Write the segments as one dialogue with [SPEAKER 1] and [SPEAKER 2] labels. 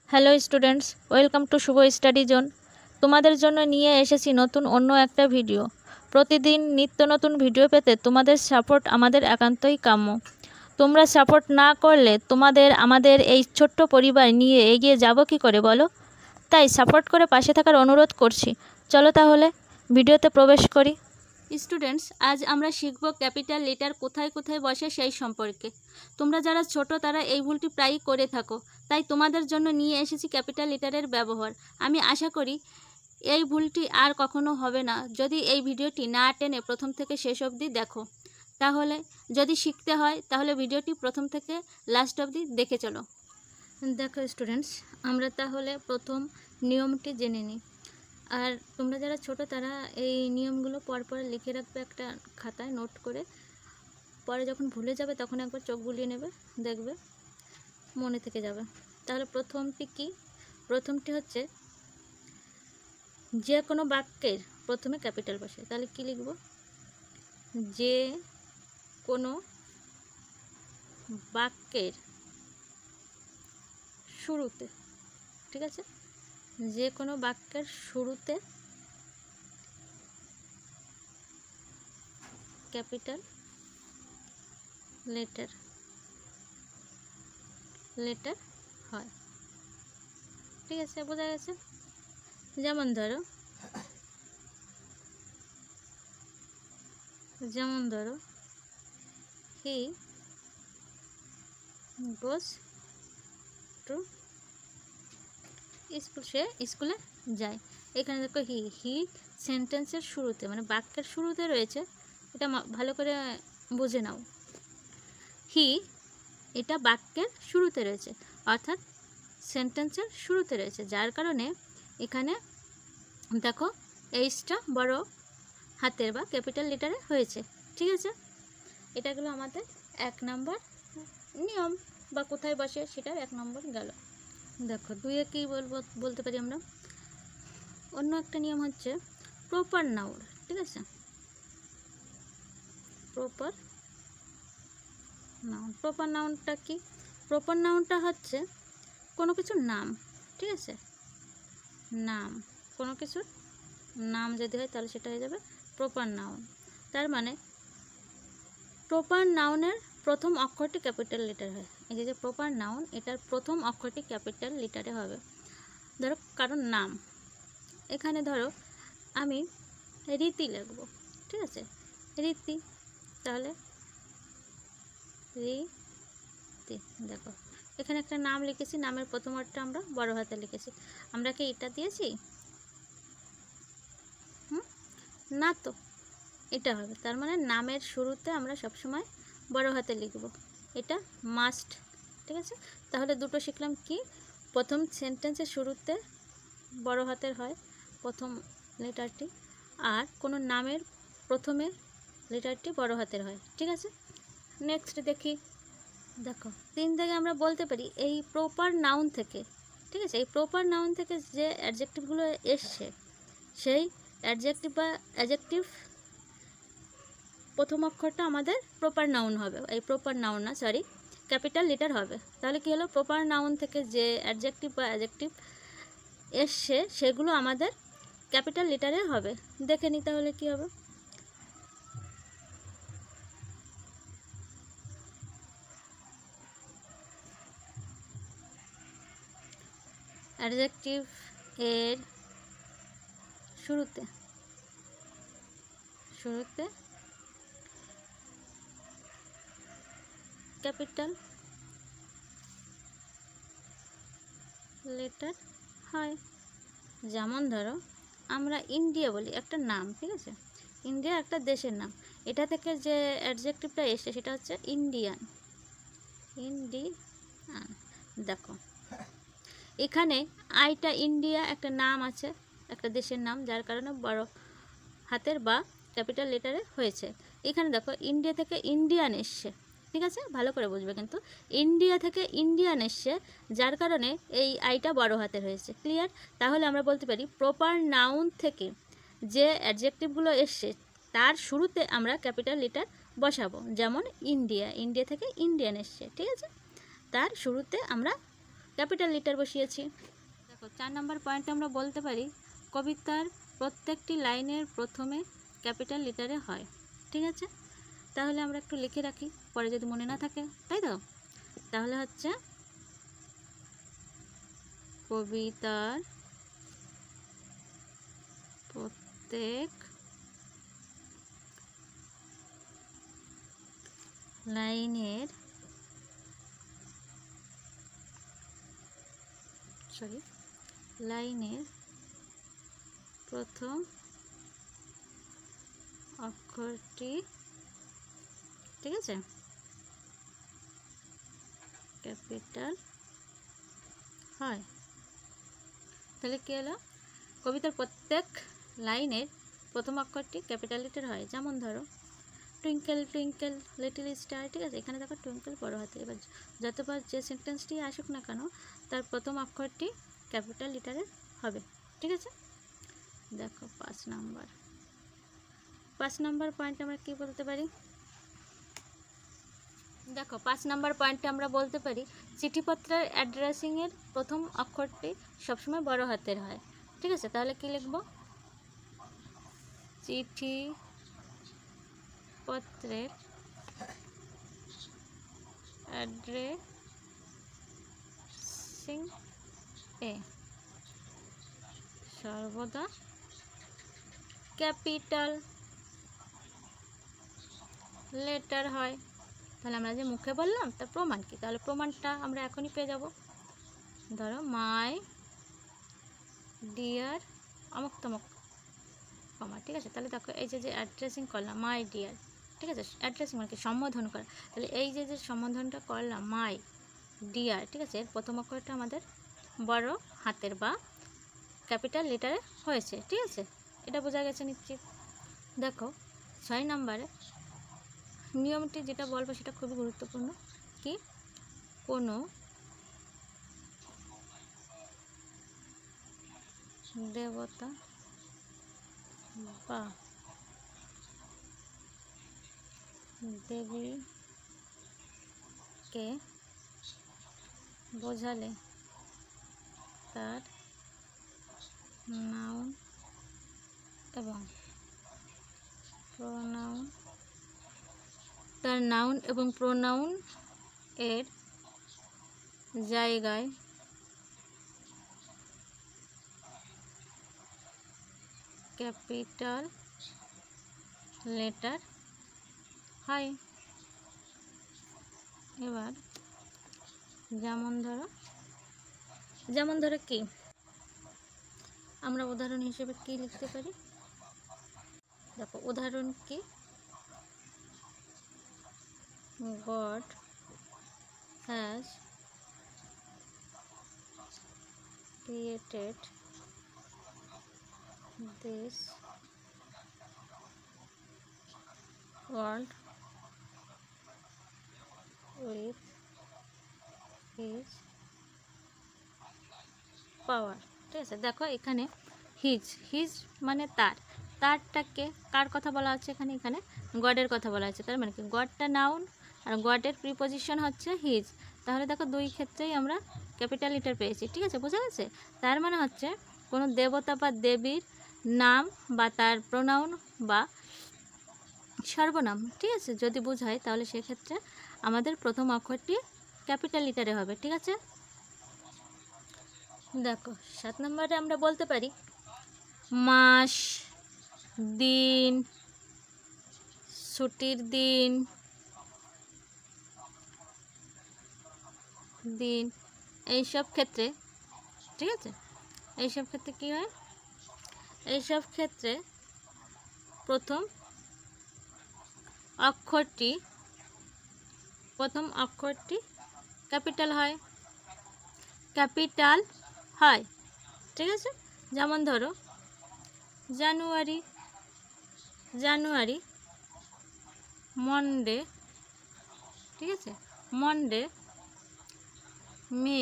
[SPEAKER 1] Hello students, welcome to Shubh study zone. তোমাদের জন্য নিয়ে এসেছি নতুন অন্য একটা ভিডিও। প্রতিদিন নিত্য নতুন ভিডিও পেতে তোমাদের সাপোর্ট আমাদের একান্তই কাম্য। তোমরা সাপোর্ট না করলে আমাদের এই ছোট্ট পরিবার নিয়ে এগিয়ে যাব কি করে বলো? তাই সাপোর্ট করে পাশে থাকার অনুরোধ করছি। চলো তাহলে ভিডিওতে প্রবেশ করি। স্টুডেন্টস, আজ আমরা শিখব ক্যাপিটাল লেটার কোথায় কোথায় বসে সেই সম্পর্কে। তোমরা যারা ছোট তারা এই ভুলটি প্রায়ই করে থাকো, তাই তোমাদের জন্য নিয়ে এসেছি ক্যাপিটাল লেটারের ব্যবহার। আমি আশা করি এই ভুলটি আর কখনো হবে না যদি এই ভিডিওটি না টেনে প্রথম থেকে শেষ অবধি দেখো। তাহলে যদি শিখতে হয় তাহলে ভিডিওটি প্রথম থেকে লাস্ট অবধি দেখে চলো। দেখো স্টুডেন্টস, আমরা তাহলে প্রথম নিয়মটি জেনে নিই। আর তোমরা যারা ছোট তারা এই নিয়মগুলো পরপর লিখে রাখবে একটা খাতায় নোট করে। পরে যখন ভুলে যাবে তখন একবার চোখ বুলিয়ে নেবে, দেখবে মনে থেকে যাবে। তাহলে প্রথমটি কি? প্রথমটি হচ্ছে যে কোনো বাক্যের প্রথমে ক্যাপিটাল বসে। তাহলে কি লিখব? যে কোনো বাক্যের শুরুতে, ঠিক আছে, যে কোনো বাক্যের শুরুতে ক্যাপিটাল লেটার হয়। ঠিক আছে, বোঝা গেছে? যেমন ধরো হি গোস টু স্কুল, সে স্কুলে যায়। এখানে দেখো হি সেন্টেন্সের শুরুতে, মানে বাক্যের শুরুতে রয়েছে। এটা ভালো করে বুঝে নাও। হি এটা বাক্যের শুরুতে রয়েছে, অর্থাৎ সেন্টেন্সের শুরুতে রয়েছে, যার কারণে এখানে দেখো এইচটা বড় হাতের বা ক্যাপিটাল লেটারে হয়েছে। ঠিক আছে, এটা গেলো আমাদের 1 নম্বর নিয়ম, বা কোথায় বসে সেটার 1 নম্বর গেল। দেখো 2-এ কি বলতে পারি আমরা? অন্য একটা নিয়ম হচ্ছে প্রপার নাউন। ঠিক আছে, প্রপার নাউনটা কি? প্রপার নাউনটা হচ্ছে কোনো কিছুর নাম। ঠিক আছে, নাম, কোনো কিছুর নাম যদি হয় তাহলে সেটা হয়ে যাবে প্রপার নাউন। তার মানে প্রপার নাউনের প্রথম অক্ষরটি ক্যাপিটাল লেটার হয়। এই যে প্রপার নাউন, এটার প্রথম অক্ষরটি ক্যাপিটাল লেটারে হবে। ধরো কারণ নাম, এখানে ধরো আমি রীতি লিখব। ঠিক আছে, রীতি, তাহলে রীতি। দেখো এখানে একটা নাম লিখেছি, নামের প্রথম অক্ষরটা আমরা বড় হাতে লিখেছি। আমরা কি এটা দিয়েছি? না তো, এটা হবে। তার মানে নামের শুরুতে আমরা সবসময় বড় হাতে লিখব, এটা মাস্ট। ঠিক আছে, তাহলে দুটো শিখলাম কি? প্রথম সেন্টেন্সের শুরুতে বড় হাতের হয় প্রথম লেটারটি, আর কোনো নামের প্রথমে লেটারটি বড় হাতের হয়। ঠিক আছে, নেক্সট দেখি। দেখো 3 থেকে আমরা বলতে পারি এই প্রপার নাউন থেকে, ঠিক আছে, এই প্রপার নাউন থেকে যে অ্যাডজেক্টিভগুলো এসছে সেই অ্যাডজেক্টিভ বা অ্যাডজেক্টিভ প্রথম অক্ষরটা আমাদের প্রপার নাউন হবে। এই প্রপার নাউন না, সরি, ক্যাপিটাল লেটার হবে। তাহলে কি হলো? প্রপার নাউন থেকে যে অ্যাডজেক্টিভ বা অ্যাডজেক্টিভ এসছে সেগুলো আমাদের ক্যাপিটাল লেটারে হবে। দেখে নিই তাহলে কি হবে। অ্যাডজেক্টিভ এর শুরুতে ক্যাপিটাল লেটার হয়। যেমন ধরো আমরা ইন্ডিয়া বলি, একটা নাম। ঠিক আছে, ইন্ডিয়া একটা দেশের নাম। এটা থেকে যে অ্যাডজেক্টিভটা এসছে সেটা হচ্ছে ইন্ডিয়ান। দেখো এখানে আইটা ইন্ডিয়া একটা নাম আছে, একটা দেশের নাম, যার কারণে বড় হাতের বা ক্যাপিটাল লেটারে হয়েছে। এখানে দেখো ইন্ডিয়া থেকে ইন্ডিয়ান এসছে। ঠিক আছে, ভালো করে বুঝবে কিন্তু। ইন্ডিয়া থেকে ইন্ডিয়ান এসছে, যার কারণে এই আইটা বড় হাতের হয়েছে। ক্লিয়ার? তাহলে আমরা বলতে পারি প্রপার নাউন থেকে যে অ্যাডজেক্টিভগুলো এসছে তার শুরুতে আমরা ক্যাপিটাল লেটার বসাবো। যেমন ইন্ডিয়া থেকে ইন্ডিয়ান এসছে, ঠিক আছে, তার শুরুতে আমরা ক্যাপিটাল লিটার বসিয়েছি। দেখো 4 নম্বর পয়েন্টে আমরা বলতে পারি কবিতার প্রত্যেকটি লাইনের প্রথমে ক্যাপিটাল লিটারে হয়। ঠিক আছে, তাহলে আমরা একটু লিখে রাখি, পরে যদি মনে না থাকে, তাই তো? তাহলে হচ্ছে কবিতার প্রত্যেক লাইনের প্রথম অক্ষরটি, ঠিক আছে, ক্যাপিটাল হয়। তাহলে কি হলো, কবিতার প্রত্যেক লাইনের প্রথম অক্ষরটি ক্যাপিটাল লিটার হয়। যেমন ধরো টুইঙ্কেল টুইঙ্কেল লিটল স্টার, ঠিক আছে, এখানে দেখো টুইঙ্কেল বড় হাতে। এবার যতবার যে সেন্টেন্সটি আসুক না কেন তার প্রথম অক্ষরটি ক্যাপিটাল লিটারে হবে। ঠিক আছে, দেখো 5 নাম্বার পয়েন্ট আমরা কি বলতে পারি? দেখো 5 নাম্বার পয়েন্টে আমরা বলতে পারি চিঠিপত্রের অ্যাড্রেসিংয়ের প্রথম অক্ষরটি সবসময় বড় হাতের হয়। ঠিক আছে, তাহলে কি লিখব? চিঠিপত্রের অ্যাড্রেসিং এ সর্বদা ক্যাপিটাল লেটার হয়। তাহলে আমরা যে মুখে বললাম তার প্রমাণ কি? তাহলে প্রমাণটা আমরা এখনই পেয়ে যাব। ধরো মাই ডিয়ার অমুক তমুক কমা, ঠিক আছে, তাহলে দেখো এই যে অ্যাড্রেসিং করলাম মাই ডিয়ার, ঠিক আছে, অ্যাড্রেসিং মানে কি? সম্বোধন করা। তাহলে এই যে সম্বোধনটা করলাম মাই ডিয়ার, ঠিক আছে, এর প্রথম অক্ষরটা আমাদের বড় হাতের বা ক্যাপিটাল লিটারে হয়েছে। ঠিক আছে, এটা বোঝা গেছে নিশ্চিত। দেখো 6 নম্বরে নিয়মটি যেটা বলবো সেটা খুবই গুরুত্বপূর্ণ। কি? কোনো দেবতা বা দেবীকে বোঝালে তার নাউন এবং প্রোনাউন এর জায়গায় ক্যাপিটাল লেটার হয়। এবার যেমন ধরো কি আমরা উদাহরণ হিসেবে কি লিখতে পারি? দেখো উদাহরণ কি? God has created this world with his power। ঠিক আছে, দেখো এখানে হিজ মানে তারটাকে কার কথা বলা হচ্ছে? এখানে গডের কথা বলা হচ্ছে। তার মানে কি? গডটা নাউন আর গডের প্রিপোজিশন হচ্ছে হিজ। তাহলে দেখো দুই ক্ষেত্রেই আমরা ক্যাপিটাল লিটার পেয়েছি। ঠিক আছে, বোঝা গেছে? তার মানে হচ্ছে কোনো দেবতা বা দেবীর নাম বা তার প্রোনাউন বা সর্বনাম, ঠিক আছে, যদি বোঝায় তাহলে সেক্ষেত্রে আমাদের প্রথম অক্ষরটি ক্যাপিটাল লিটারে হবে। ঠিক আছে, দেখো 7 নম্বরে আমরা বলতে পারি মাস, দিন, ছুটির দিন এইসব ক্ষেত্রে, ঠিক আছে, এইসব ক্ষেত্রে কি হয়? এইসব ক্ষেত্রে প্রথম অক্ষরটি ক্যাপিটাল হয়। ঠিক আছে, যেমন ধরো জানুয়ারি মনডে, ঠিক আছে, মনডে, মে,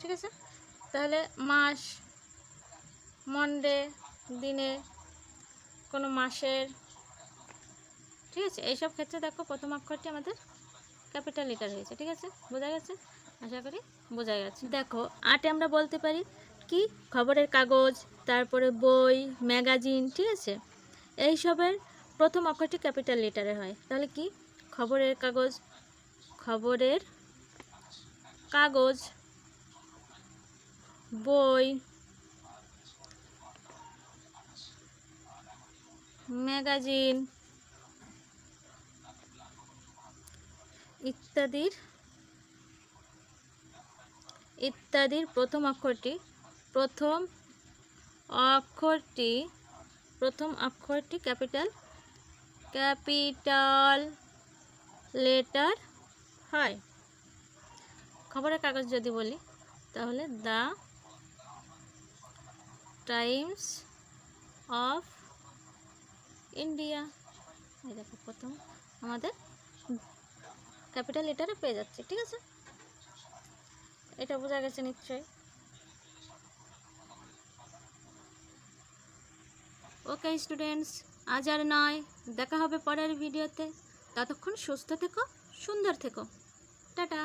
[SPEAKER 1] ঠিক আছে, তাহলে মাস, মনডে, দিনে, কোনো মাসের, ঠিক আছে, এইসব ক্ষেত্রে দেখো প্রথম অক্ষরটি আমাদের ক্যাপিটাল লিটার হয়েছে। ঠিক আছে, বোঝা গেছে? আশা করি বোঝা গেছে। দেখো 8 আমরা বলতে পারি কি খবরের কাগজ, তারপরে বই, ম্যাগাজিন, ঠিক আছে। এইসবের প্রথম অক্ষরটি ক্যাপিটাল লেটারে হয়। তাহলে কি খবরের কাগজ, খবরের কাগজ, বই, ম্যাগাজিন ইত্যাদির প্রথম অক্ষরটি ক্যাপিটাল লেটার হয়। খবরের কাগজ যদি বলি তাহলে দ্য টাইমস অফ ইন্ডিয়া, এই দেখো প্রথম আমাদের ক্যাপিটাল লেটারে পেয়ে যাচ্ছে, ঠিক আছে। এটা বোঝা গেছে নিশ্চয়ই। ওকে স্টুডেন্টস, আজ আর নয়, দেখা হবে পরের ভিডিওতে। ততক্ষণ সুস্থ থেকো, সুন্দর থেকো, টাটা।